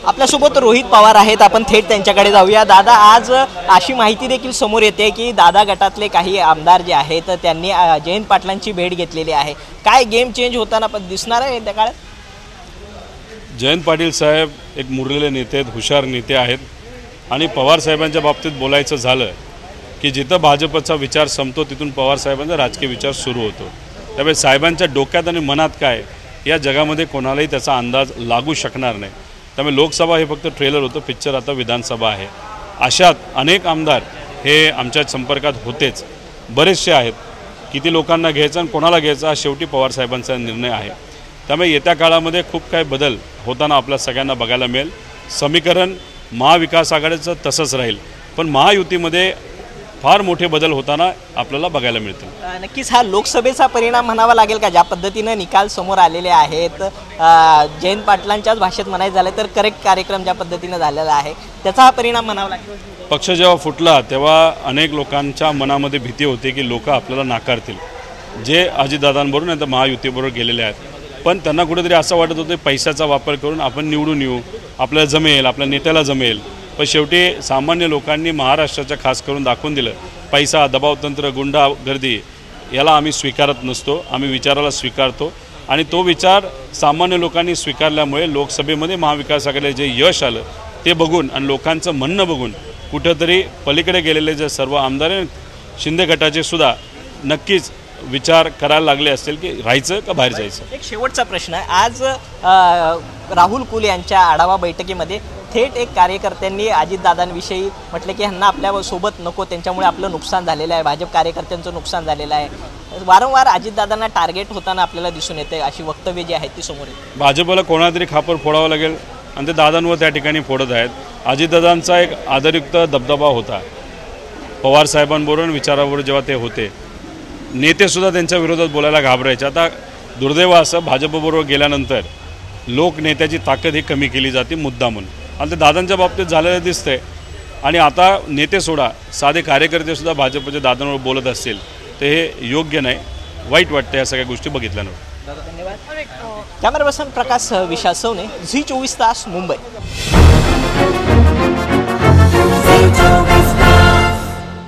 आपल्यासोबत रोहित पवार आहेत, आपण थेट त्यांच्याकडे जाऊया। दादा, आज अशी माहिती देखील समोर येते की दादा गटातले काही आमदार जे आहेत त्यांनी जयंत पाटलांची भेट घेतलेली आहे। काय गेम चेंज होताना पण दिसणार आहे त्या काळात? जयंत पाटील साहेब एक मुरलेले नेते आहेत, हुशार नेते आहेत आणि पवार साहेबांच्या बाबतीत बोलायचं झालं की जिथं भाजपचा विचार संपतो तिथून पवार साहेबांचा राजकीय विचार सुरू होतो। त्यामुळे साहेबांच्या डोक्यात आणि मनात काय या जगामध्ये कोणालाही त्याचा अंदाज लागू शकणार नाही। त्यामुळे लोकसभा हे फक्त ट्रेलर होतं, पिक्चर आता विधानसभा आहे। अशात अनेक आमदार हे आमच्या संपर्कात होतेच, बरेचसे आहेत। किती लोकांना घ्यायचं आणि कोणाला घ्यायचं हा शेवटी पवार साहेबांचा निर्णय आहे। त्यामुळे येत्या काळामध्ये खूप काही बदल होताना आपल्या सगळ्यांना बघायला मिळेल। समीकरण महाविकास आघाडीचं तसंच राहील, पण महायुतीमध्ये फार मोठे बदल होताना आपल्याला बघायला मिळतील। नक्कीच हा लोकसभेचा परिणाम म्हणावा लागेल का? ज्या पद्धतीने निकाल समोर आलेले आहेत, जयंत पाटलांच्याच भाषेत म्हणायचं झालं तर करेक्ट कार्यक्रम ज्या पद्धतीने झालेला आहे त्याचा हा परिणाम म्हणावा लागेल। पक्ष जेव्हा फुटला तेव्हा अनेक लोकांच्या मनामध्ये भीती होती की लोक आपल्याला नाकारतील, जे अजितदादांबरोबर नाही तर महायुतीबरोबर गेलेले आहेत। पण त्यांना कुठेतरी असं वाटत होतं पैशाचा वापर करून आपण निवडून येऊ, आपल्याला जमेल, आपल्या नेत्याला जमेल। पण शेवटी सामान्य लोकांनी महाराष्ट्राच्या खास करून दाखवून दिलं, पैसा, दबावतंत्र, गुंडा गर्दी याला आम्ही स्वीकारत नसतो, आम्ही विचाराला स्वीकारतो। आणि तो विचार सामान्य लोकांनी स्वीकारल्यामुळे लोकसभेमध्ये महाविकास आघाडीला जे यश आलं ते बघून आणि लोकांचं म्हणणं बघून कुठंतरी पलीकडे गेलेले जे सर्व आमदार शिंदे गटाचे सुद्धा नक्कीच विचार करायला लागले असतील की राहायचं का बाहेर जायचं। एक शेवटचा प्रश्न आहे, आज राहुल कुल यांच्या आढावा बैठकीमध्ये थेट एक कार्यकर्त्यांनी अजितदादांविषयी म्हटलं की ह्यांना आपल्या सोबत नको, त्यांच्यामुळे आपलं नुकसान झालेलं आहे, भाजप कार्यकर्त्यांचं नुकसान झालेलं आहे। वारंवार अजितदादांना टार्गेट होताना आपल्याला दिसून येते, अशी वक्तव्य जी आहेत ती समोर येते। भाजपला कोणातरी खापर फोडावं लागेल आणि ते दादांवर त्या ठिकाणी फोडत आहेत। अजितदादांचा एक आदरयुक्त दबदबा होता पवार साहेबांबरोबर, विचाराबरोबर जेव्हा ते होते, नेतेसुद्धा त्यांच्या विरोधात बोलायला घाबरायचे। आता दुर्दैव असं भाजपबरोबर गेल्यानंतर लोक नेत्याची ताकद ही कमी केली जाते मुद्दामून, आणि ते दादांच्या बाबतीत झालेलं दिसतंय। आणि आता नेते सोडा, साधे कार्यकर्तेसुद्धा भाजपच्या दादांवर बोलत असतील तर हे योग्य नाही, वाईट वाटतं या सगळ्या गोष्टी बघितल्यानंतर। धन्यवाद। कॅमेरा पर्सन प्रकाश विशाल सवने, झी 24 तास, मुंबई।